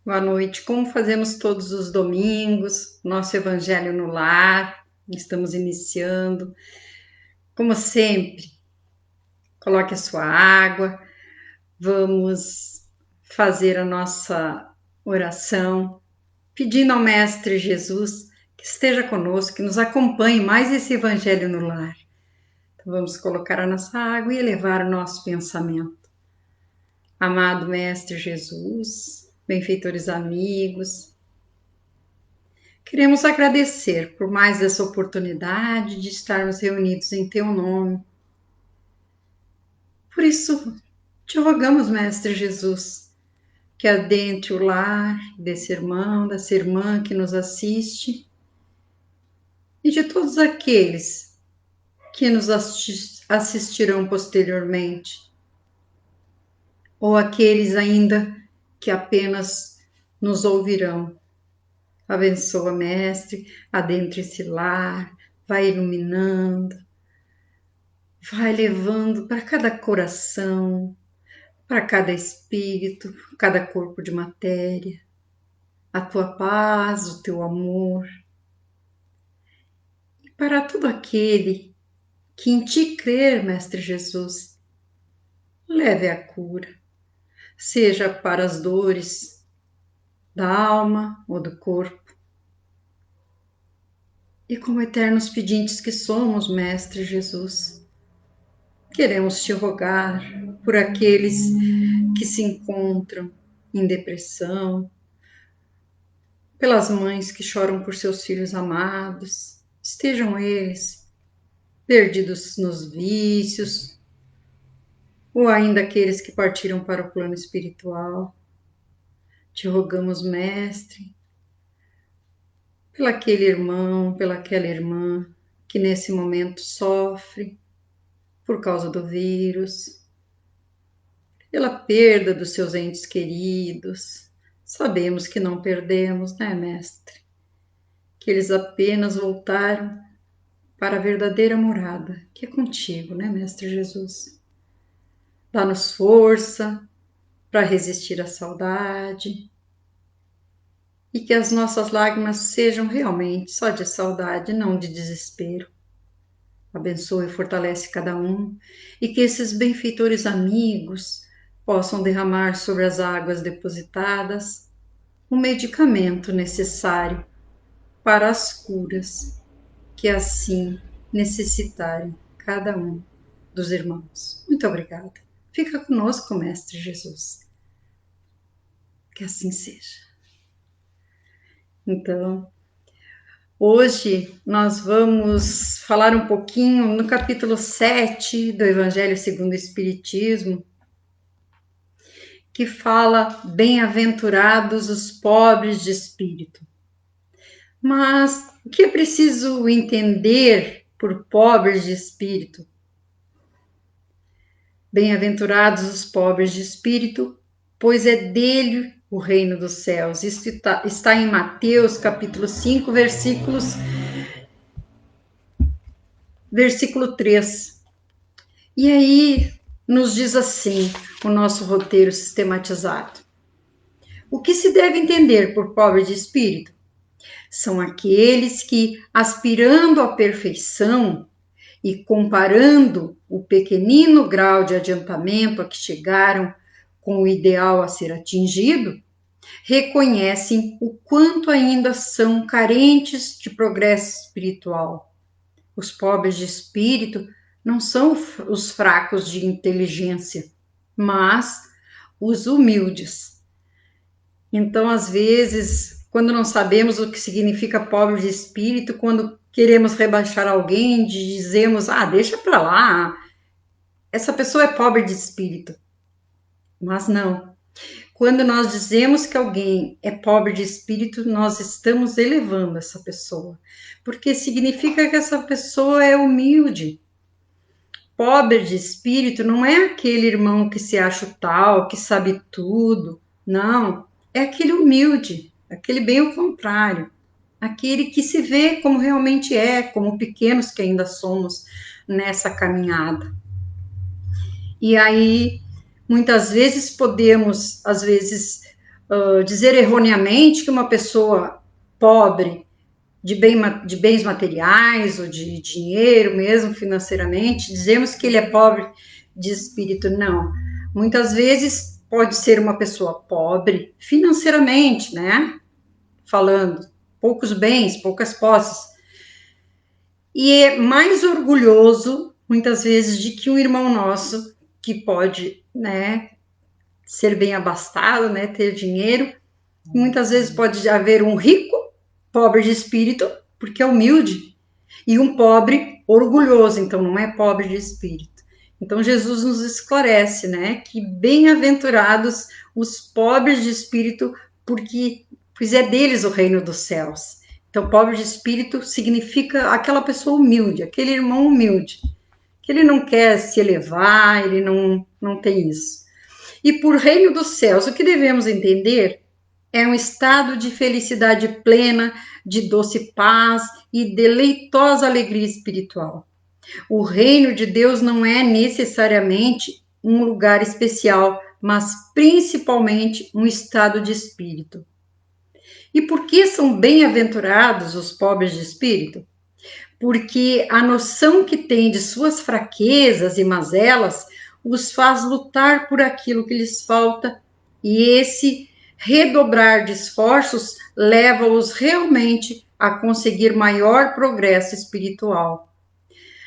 Boa noite. Como fazemos todos os domingos, nosso Evangelho no Lar, estamos iniciando. Como sempre, coloque a sua água, vamos fazer a nossa oração, pedindo ao Mestre Jesus que esteja conosco, que nos acompanhe mais esse Evangelho no Lar. Então, vamos colocar a nossa água e elevar o nosso pensamento. Amado Mestre Jesus, benfeitores amigos, queremos agradecer por mais essa oportunidade de estarmos reunidos em Teu nome. Por isso, te rogamos, Mestre Jesus, que adentre o lar desse irmão, dessa irmã que nos assiste e de todos aqueles que nos assistirão posteriormente, ou aqueles ainda que apenas nos ouvirão. Abençoa, Mestre, adentre esse lar, vai iluminando, vai levando para cada coração, para cada espírito, cada corpo de matéria, a tua paz, o teu amor. E para todo aquele que em ti crer, Mestre Jesus, leve a cura, seja para as dores da alma ou do corpo. E como eternos pedintes que somos, Mestre Jesus, queremos te rogar por aqueles que se encontram em depressão, pelas mães que choram por seus filhos amados, estejam eles perdidos nos vícios, ou ainda aqueles que partiram para o plano espiritual. Te rogamos, Mestre, pelaquele irmão, pelaquela irmã que nesse momento sofre por causa do vírus, pela perda dos seus entes queridos. Sabemos que não perdemos, né, Mestre? Que eles apenas voltaram para a verdadeira morada, que é contigo, né, Mestre Jesus? Dá-nos força para resistir à saudade e que as nossas lágrimas sejam realmente só de saudade, não de desespero. Abençoa e fortalece cada um e que esses benfeitores amigos possam derramar sobre as águas depositadas o medicamento necessário para as curas que assim necessitarem cada um dos irmãos. Muito obrigada. Fica conosco, Mestre Jesus. Que assim seja. Então, hoje nós vamos falar um pouquinho no capítulo 7 do Evangelho segundo o Espiritismo, que fala bem-aventurados os pobres de espírito. Mas o que é preciso entender por pobres de espírito? Bem-aventurados os pobres de espírito, pois é dele o reino dos céus. Isso está em Mateus, capítulo 5, versículo 3. E aí nos diz assim o nosso roteiro sistematizado. O que se deve entender por pobre de espírito? São aqueles que, aspirando à perfeição e comparando o pequenino grau de adiantamento a que chegaram com o ideal a ser atingido, reconhecem o quanto ainda são carentes de progresso espiritual. Os pobres de espírito não são os fracos de inteligência, mas os humildes. Então, às vezes, quando não sabemos o que significa pobre de espírito, quando queremos rebaixar alguém, dizemos, deixa para lá, essa pessoa é pobre de espírito. Mas não. Quando nós dizemos que alguém é pobre de espírito, nós estamos elevando essa pessoa, porque significa que essa pessoa é humilde. Pobre de espírito não é aquele irmão que se acha o tal, que sabe tudo. Não, é aquele humilde, aquele bem o contrário, aquele que se vê como realmente é, como pequenos que ainda somos nessa caminhada. E aí, muitas vezes podemos, às vezes, dizer erroneamente que uma pessoa pobre de bens materiais ou de dinheiro mesmo financeiramente, dizemos que ele é pobre de espírito. Não. Muitas vezes pode ser uma pessoa pobre financeiramente, né? Falando, poucos bens, poucas posses, e é mais orgulhoso, muitas vezes, de que um irmão nosso, que pode, né, ser bem abastado, né, ter dinheiro, muitas vezes pode haver um rico, pobre de espírito, porque é humilde, e um pobre orgulhoso, então não é pobre de espírito. Então Jesus nos esclarece, né, que bem-aventurados os pobres de espírito, porque pois é deles o reino dos céus. Então, pobre de espírito significa aquela pessoa humilde, aquele irmão humilde, que ele não quer se elevar, ele não tem isso. E por reino dos céus, o que devemos entender é um estado de felicidade plena, de doce paz e deleitosa alegria espiritual. O reino de Deus não é necessariamente um lugar especial, mas principalmente um estado de espírito. E por que são bem-aventurados os pobres de espírito? Porque a noção que têm de suas fraquezas e mazelas os faz lutar por aquilo que lhes falta, e esse redobrar de esforços leva-os realmente a conseguir maior progresso espiritual.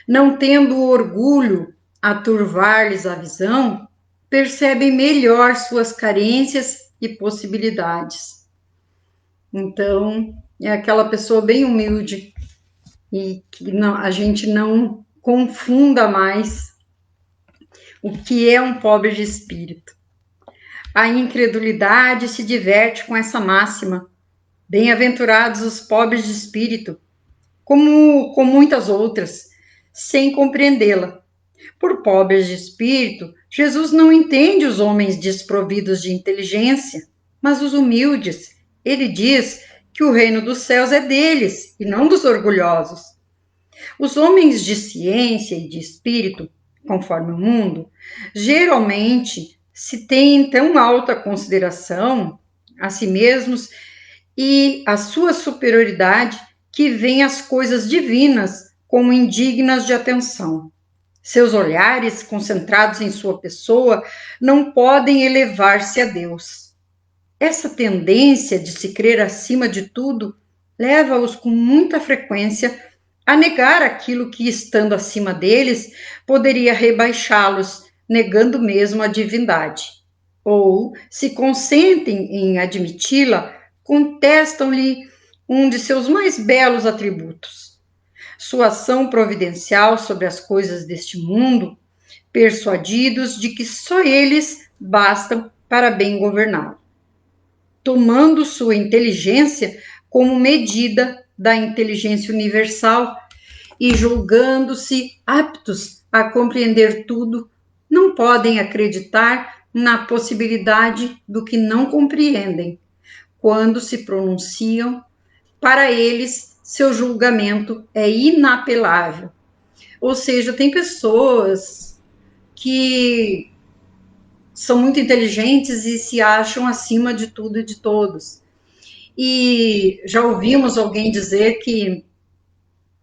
Não tendo o orgulho a turvar-lhes a visão, percebem melhor suas carências e possibilidades. Então, é aquela pessoa bem humilde e que não, a gente não confunda mais o que é um pobre de espírito. A incredulidade se diverte com essa máxima. Bem-aventurados os pobres de espírito, como com muitas outras, sem compreendê-la. Por pobres de espírito, Jesus não entende os homens desprovidos de inteligência, mas os humildes. Ele diz que o reino dos céus é deles e não dos orgulhosos. Os homens de ciência e de espírito, conforme o mundo, geralmente se têm em tão alta consideração a si mesmos e a sua superioridade que veem as coisas divinas como indignas de atenção. Seus olhares, concentrados em sua pessoa, não podem elevar-se a Deus. Essa tendência de se crer acima de tudo leva-os com muita frequência a negar aquilo que, estando acima deles, poderia rebaixá-los, negando mesmo a divindade. Ou, se consentem em admiti-la, contestam-lhe um de seus mais belos atributos: sua ação providencial sobre as coisas deste mundo, persuadidos de que só eles bastam para bem governá-lo, tomando sua inteligência como medida da inteligência universal e julgando-se aptos a compreender tudo, não podem acreditar na possibilidade do que não compreendem. Quando se pronunciam, para eles, seu julgamento é inapelável. Ou seja, tem pessoas que são muito inteligentes e se acham acima de tudo e de todos. E já ouvimos alguém dizer que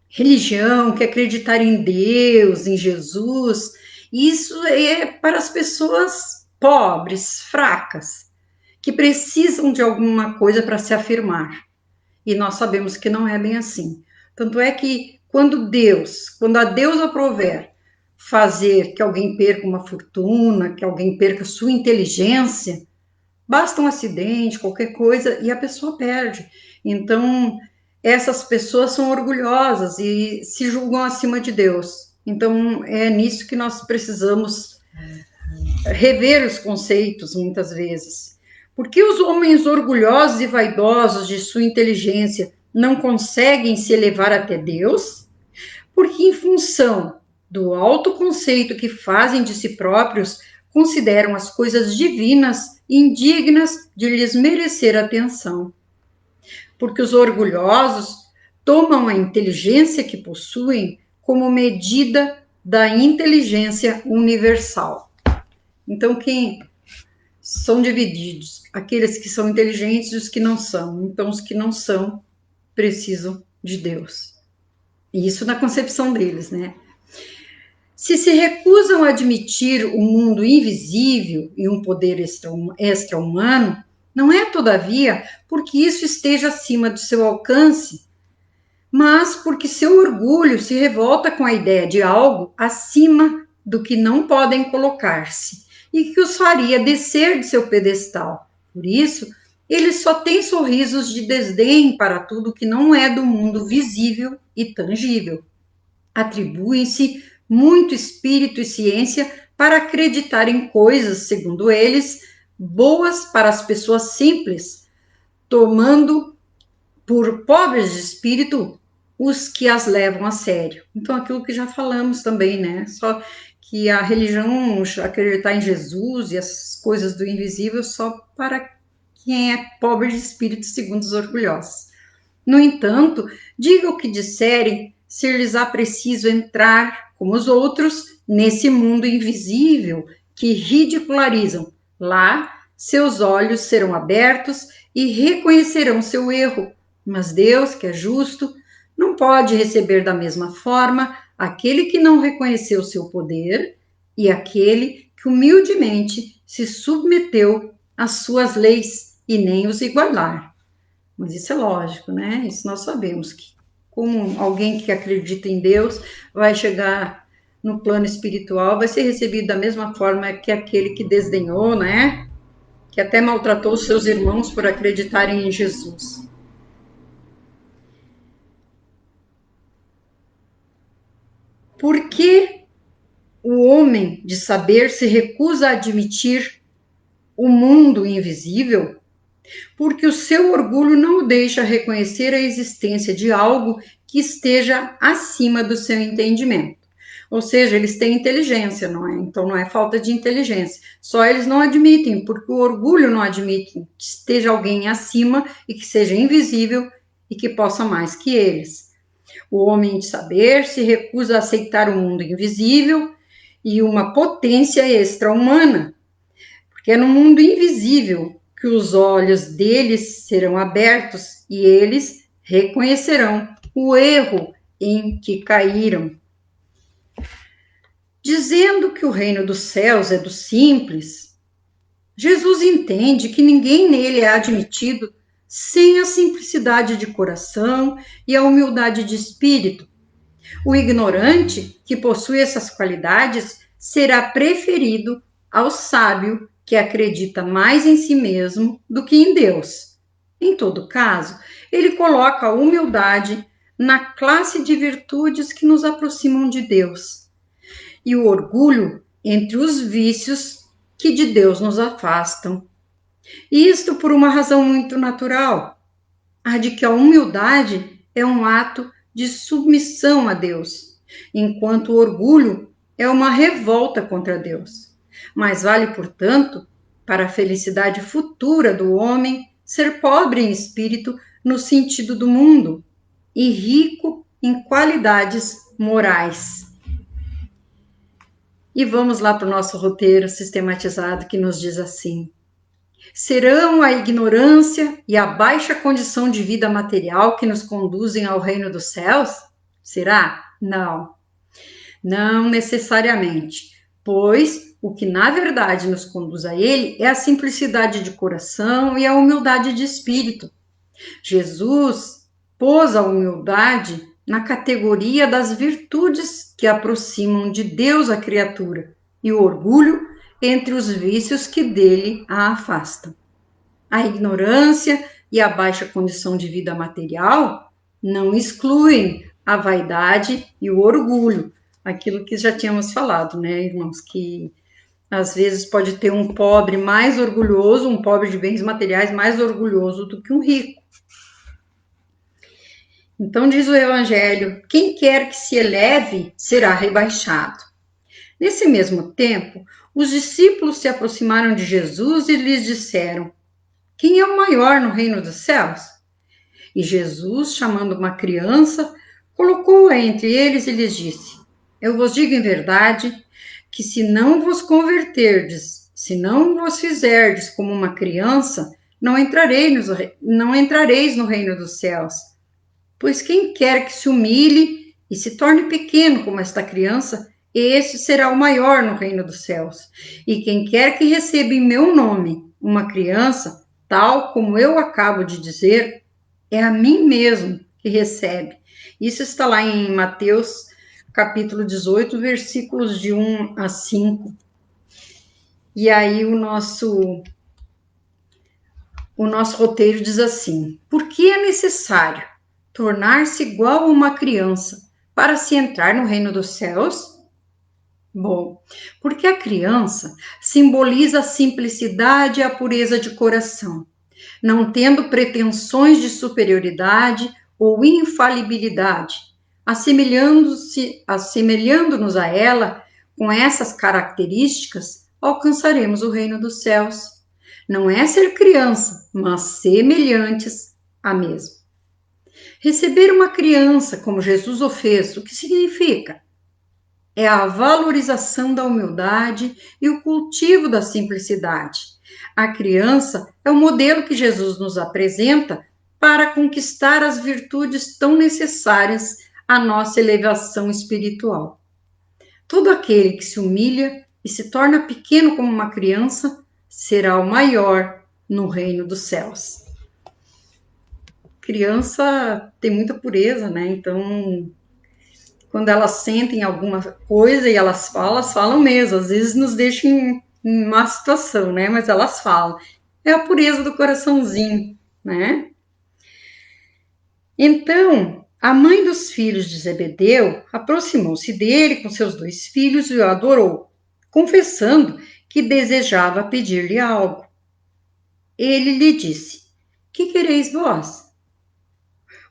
religião, que acreditar em Deus, em Jesus, isso é para as pessoas pobres, fracas, que precisam de alguma coisa para se afirmar. E nós sabemos que não é bem assim. Tanto é que quando a Deus aprover fazer que alguém perca uma fortuna, que alguém perca sua inteligência, basta um acidente, qualquer coisa, e a pessoa perde. Então, essas pessoas são orgulhosas e se julgam acima de Deus. Então, é nisso que nós precisamos rever os conceitos, muitas vezes. Porque os homens orgulhosos e vaidosos de sua inteligência não conseguem se elevar até Deus? Porque, em função do autoconceito que fazem de si próprios, consideram as coisas divinas indignas de lhes merecer atenção. Porque os orgulhosos tomam a inteligência que possuem como medida da inteligência universal. Então, são divididos, aqueles que são inteligentes e os que não são. Então, os que não são precisam de Deus. E isso na concepção deles, né? Se recusam a admitir o mundo invisível e um poder extra-humano, não é, todavia, porque isso esteja acima do seu alcance, mas porque seu orgulho se revolta com a ideia de algo acima do que não podem colocar-se e que os faria descer de seu pedestal. Por isso, eles só têm sorrisos de desdém para tudo que não é do mundo visível e tangível. Atribuem-se muito espírito e ciência para acreditar em coisas, segundo eles, boas para as pessoas simples, tomando por pobres de espírito os que as levam a sério. Então, aquilo que já falamos também, né? Só que a religião, acreditar em Jesus e as coisas do invisível só para quem é pobre de espírito, segundo os orgulhosos. No entanto, diga o que disserem, ser-lhes-á preciso entrar, como os outros, nesse mundo invisível que ridicularizam. Lá, seus olhos serão abertos e reconhecerão seu erro. Mas Deus, que é justo, não pode receber da mesma forma aquele que não reconheceu seu poder e aquele que humildemente se submeteu às suas leis e nem os igualar. Mas isso é lógico, né? Isso nós sabemos que, como alguém que acredita em Deus vai chegar no plano espiritual, vai ser recebido da mesma forma que aquele que desdenhou, né? Que até maltratou seus irmãos por acreditarem em Jesus. Por que o homem de saber se recusa a admitir o mundo invisível? Porque o seu orgulho não o deixa reconhecer a existência de algo que esteja acima do seu entendimento. Ou seja, eles têm inteligência, não é? Então não é falta de inteligência. Só eles não admitem, porque o orgulho não admite que esteja alguém acima e que seja invisível e que possa mais que eles. O homem de saber se recusa a aceitar o mundo invisível e uma potência extra-humana, porque é no mundo invisível que os olhos deles serão abertos e eles reconhecerão o erro em que caíram. Dizendo que o reino dos céus é dos simples, Jesus entende que ninguém nele é admitido sem a simplicidade de coração e a humildade de espírito. O ignorante, que possui essas qualidades, será preferido ao sábio, que acredita mais em si mesmo do que em Deus. Em todo caso, ele coloca a humildade na classe de virtudes que nos aproximam de Deus, e o orgulho entre os vícios que de Deus nos afastam. Isto por uma razão muito natural, a de que a humildade é um ato de submissão a Deus, enquanto o orgulho é uma revolta contra Deus. Mas vale, portanto, para a felicidade futura do homem, ser pobre em espírito no sentido do mundo e rico em qualidades morais. E vamos lá para o nosso roteiro sistematizado que nos diz assim: serão a ignorância e a baixa condição de vida material que nos conduzem ao reino dos céus? Será? Não. Não necessariamente, pois o que na verdade nos conduz a ele é a simplicidade de coração e a humildade de espírito. Jesus pôs a humildade na categoria das virtudes que aproximam de Deus a criatura e o orgulho entre os vícios que dele a afastam. A ignorância e a baixa condição de vida material não excluem a vaidade e o orgulho, aquilo que já tínhamos falado, né, irmãos, que às vezes pode ter um pobre mais orgulhoso, um pobre de bens materiais mais orgulhoso do que um rico. Então diz o Evangelho, quem quer que se eleve será rebaixado. Nesse mesmo tempo, os discípulos se aproximaram de Jesus e lhes disseram: quem é o maior no reino dos céus? E Jesus, chamando uma criança, colocou-a entre eles e lhes disse: eu vos digo em verdade que se não vos converterdes Se não vos fizerdes como uma criança, não entrareis no reino dos céus. Pois quem quer que se humilhe e se torne pequeno como esta criança, esse será o maior no reino dos céus. E quem quer que receba em meu nome uma criança, tal como eu acabo de dizer, é a mim mesmo que recebe. Isso está lá em Mateus, capítulo 18, versículos de 1 a 5. E aí o nosso roteiro diz assim: por que é necessário tornar-se igual a uma criança para se entrar no reino dos céus? Bom, porque a criança simboliza a simplicidade e a pureza de coração, não tendo pretensões de superioridade ou infalibilidade, assemelhando-nos a ela com essas características, alcançaremos o reino dos céus. Não é ser criança, mas semelhantes à mesma. Receber uma criança como Jesus o fez, o que significa? É a valorização da humildade e o cultivo da simplicidade. A criança é o modelo que Jesus nos apresenta para conquistar as virtudes tão necessárias à nossa elevação espiritual. Todo aquele que se humilha e se torna pequeno como uma criança será o maior no reino dos céus. Criança tem muita pureza, né? Então, quando elas sentem alguma coisa e elas falam mesmo. Às vezes nos deixam em uma situação, né? Mas elas falam. É a pureza do coraçãozinho, né? Então, a mãe dos filhos de Zebedeu aproximou-se dele com seus 2 filhos e o adorou, confessando que desejava pedir-lhe algo. Ele lhe disse: que quereis vós?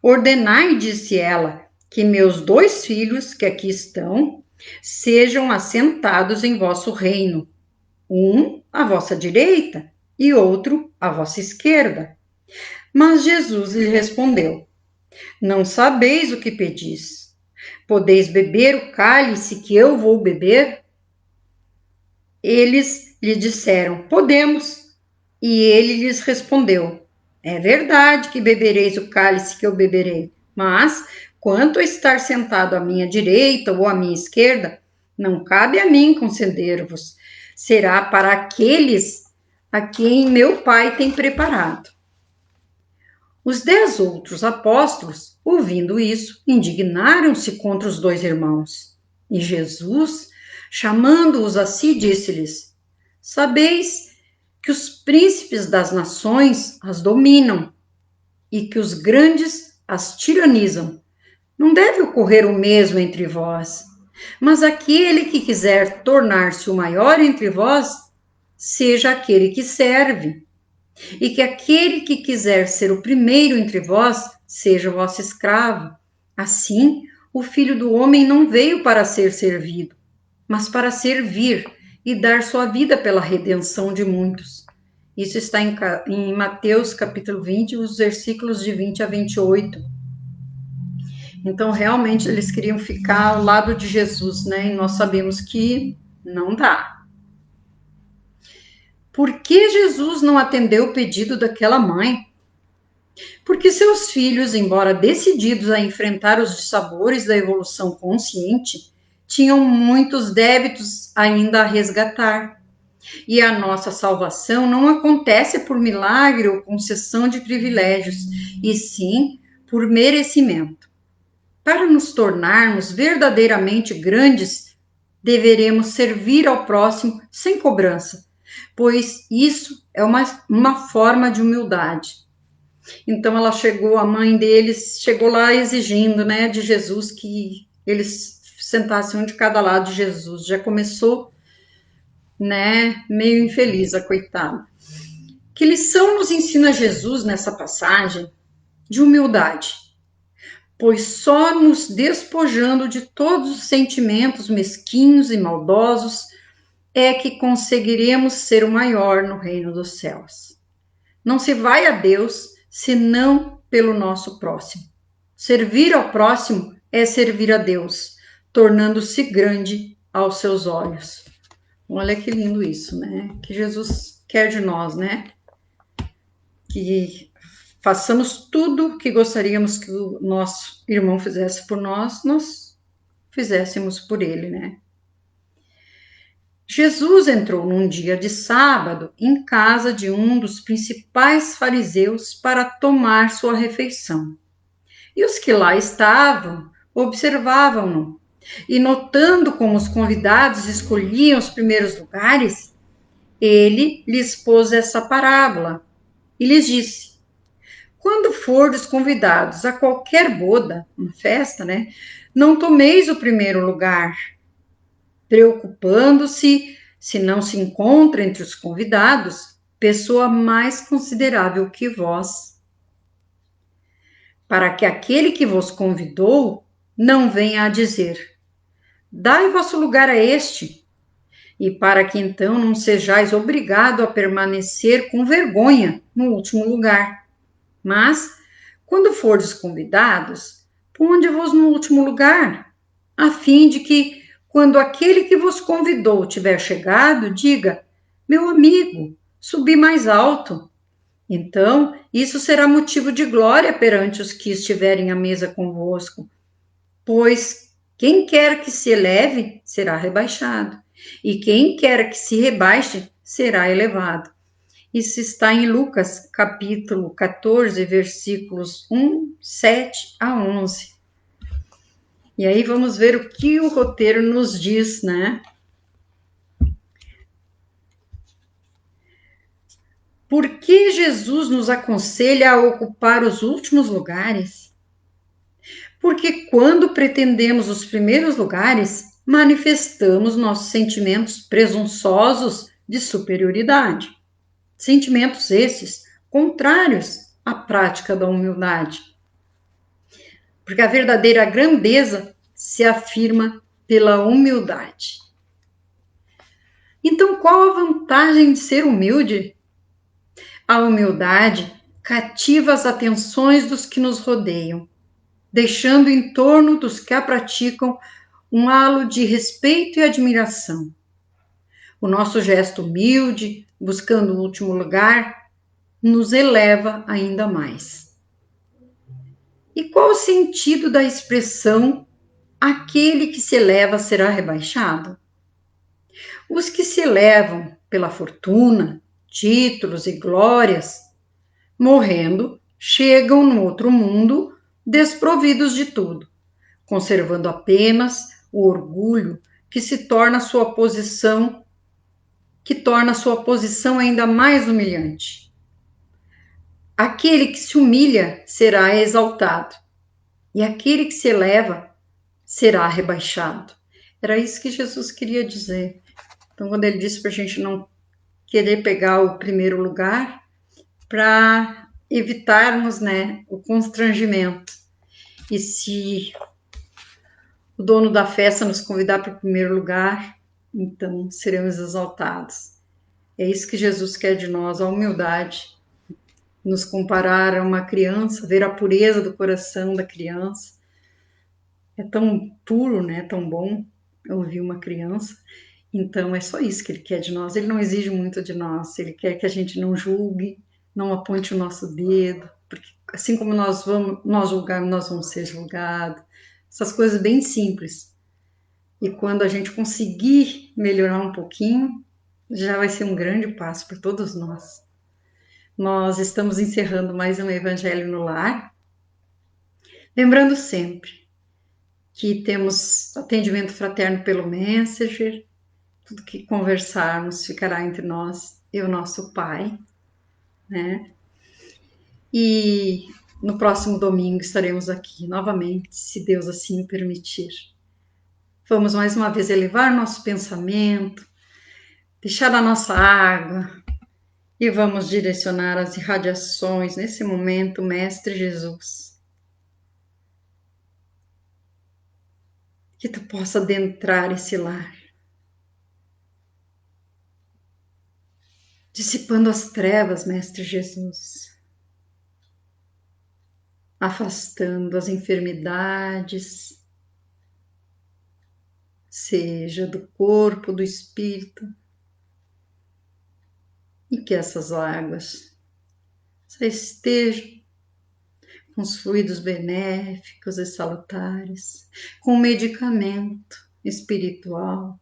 Ordenai, disse ela, que meus 2 filhos que aqui estão sejam assentados em vosso reino, um à vossa direita e outro à vossa esquerda. Mas Jesus lhe respondeu: não sabeis o que pedis. Podeis beber o cálice que eu vou beber? Eles lhe disseram: podemos. E ele lhes respondeu: é verdade que bebereis o cálice que eu beberei, mas quanto a estar sentado à minha direita ou à minha esquerda, não cabe a mim conceder-vos. Será para aqueles a quem meu Pai tem preparado. Os 10 outros apóstolos, ouvindo isso, indignaram-se contra os 2 irmãos. E Jesus, chamando-os a si, disse-lhes: sabeis que os príncipes das nações as dominam e que os grandes as tiranizam. Não deve ocorrer o mesmo entre vós, mas aquele que quiser tornar-se o maior entre vós, seja aquele que serve, e que aquele que quiser ser o primeiro entre vós, seja o vosso escravo. Assim, o Filho do Homem não veio para ser servido, mas para servir e dar sua vida pela redenção de muitos. Isso está em Mateus capítulo 20, os versículos de 20 a 28. Então, realmente, eles queriam ficar ao lado de Jesus, né? E nós sabemos que não dá. Por que Jesus não atendeu o pedido daquela mãe? Porque seus filhos, embora decididos a enfrentar os dissabores da evolução consciente, tinham muitos débitos ainda a resgatar. E a nossa salvação não acontece por milagre ou concessão de privilégios, e sim por merecimento. Para nos tornarmos verdadeiramente grandes, deveremos servir ao próximo sem cobrança, pois isso é uma forma de humildade. Então ela chegou, a mãe deles chegou lá exigindo, né, de Jesus que eles sentassem um de cada lado de Jesus. Já começou, né, meio infeliz a coitada. Que lição nos ensina Jesus nessa passagem? De humildade. Pois só nos despojando de todos os sentimentos mesquinhos e maldosos é que conseguiremos ser o maior no reino dos céus. Não se vai a Deus senão pelo nosso próximo. Servir ao próximo é servir a Deus, tornando-se grande aos seus olhos. Olha que lindo isso, né? Que Jesus quer de nós, né? Que façamos tudo que gostaríamos que o nosso irmão fizesse por nós, nós fizéssemos por ele, né? Jesus entrou num dia de sábado em casa de um dos principais fariseus para tomar sua refeição. E os que lá estavam observavam-no. E notando como os convidados escolhiam os primeiros lugares, ele lhes pôs essa parábola e lhes disse: quando fordes convidados a qualquer boda, uma festa, né, não tomeis o primeiro lugar, preocupando-se se não se encontra entre os convidados pessoa mais considerável que vós, para que aquele que vos convidou não venha a dizer: dai vosso lugar a este, e para que então não sejais obrigado a permanecer com vergonha no último lugar. Mas, quando fordes convidados, ponde-vos no último lugar, a fim de que, quando aquele que vos convidou tiver chegado, diga: meu amigo, subi mais alto. Então, isso será motivo de glória perante os que estiverem à mesa convosco, pois quem quer que se eleve será rebaixado, e quem quer que se rebaixe será elevado. Isso está em Lucas, capítulo 14, versículos 1, 7 a 11. E aí vamos ver o que o roteiro nos diz, né? Por que Jesus nos aconselha a ocupar os últimos lugares? Porque quando pretendemos os primeiros lugares, manifestamos nossos sentimentos presunçosos de superioridade. Sentimentos esses contrários à prática da humildade. Porque a verdadeira grandeza se afirma pela humildade. Então, qual a vantagem de ser humilde? A humildade cativa as atenções dos que nos rodeiam, deixando em torno dos que a praticam um halo de respeito e admiração. O nosso gesto humilde, buscando o último lugar, nos eleva ainda mais. E qual o sentido da expressão aquele que se eleva será rebaixado? Os que se elevam pela fortuna, títulos e glórias, morrendo, chegam no outro mundo desprovidos de tudo, conservando apenas o orgulho que torna sua posição ainda mais humilhante. Aquele que se humilha será exaltado, e aquele que se eleva será rebaixado. Era isso que Jesus queria dizer. Então, quando ele disse para a gente não querer pegar o primeiro lugar, para evitarmos, né, o constrangimento. E se o dono da festa nos convidar para o primeiro lugar, então seremos exaltados. É isso que Jesus quer de nós, a humildade. Nos comparar a uma criança, ver a pureza do coração da criança. É tão puro, né? Tão bom ouvir uma criança. Então é só isso que ele quer de nós. Ele não exige muito de nós. Ele quer que a gente não julgue, não aponte o nosso dedo, porque assim como nós julgarmos, nós vamos ser julgados. Essas coisas bem simples. E quando a gente conseguir melhorar um pouquinho, já vai ser um grande passo para todos nós. Nós estamos encerrando mais um Evangelho no Lar. Lembrando sempre que temos atendimento fraterno pelo Messenger, tudo que conversarmos ficará entre nós e o nosso Pai, né? E no próximo domingo estaremos aqui novamente, se Deus assim o permitir. Vamos mais uma vez elevar nosso pensamento, deixar a nossa água e vamos direcionar as irradiações nesse momento, Mestre Jesus. Que tu possa adentrar esse lar, dissipando as trevas, Mestre Jesus, afastando as enfermidades, seja do corpo, do espírito, e que essas águas só estejam com os fluidos benéficos e salutares, com o medicamento espiritual,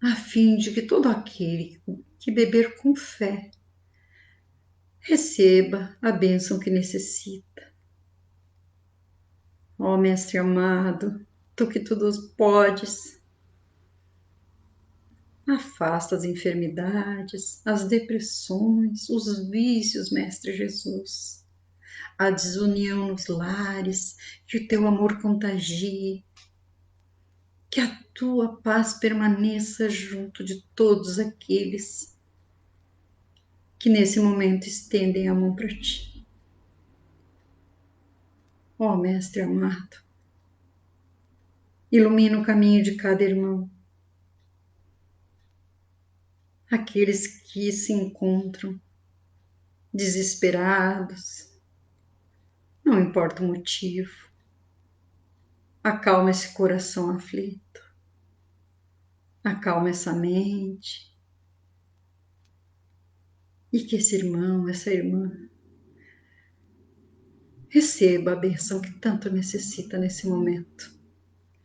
a fim de que todo aquele que beber com fé receba a bênção que necessita. Ó Mestre amado, tu que tudo podes, afasta as enfermidades, as depressões, os vícios, Mestre Jesus, a desunião nos lares, que o teu amor contagie, que a tua paz permaneça junto de todos aqueles que nesse momento estendem a mão para ti. Ó Mestre amado, ilumina o caminho de cada irmão, aqueles que se encontram desesperados, não importa o motivo, acalma esse coração aflito, acalma essa mente, e que esse irmão, essa irmã, receba a benção que tanto necessita nesse momento.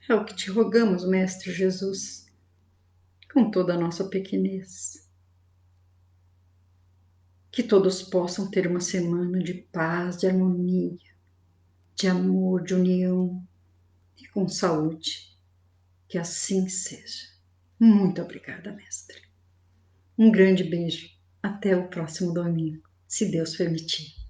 É o que te rogamos, Mestre Jesus, com toda a nossa pequenez. Que todos possam ter uma semana de paz, de harmonia, de amor, de união e com saúde. Que assim seja. Muito obrigada, Mestre. Um grande beijo. Até o próximo domingo, se Deus permitir.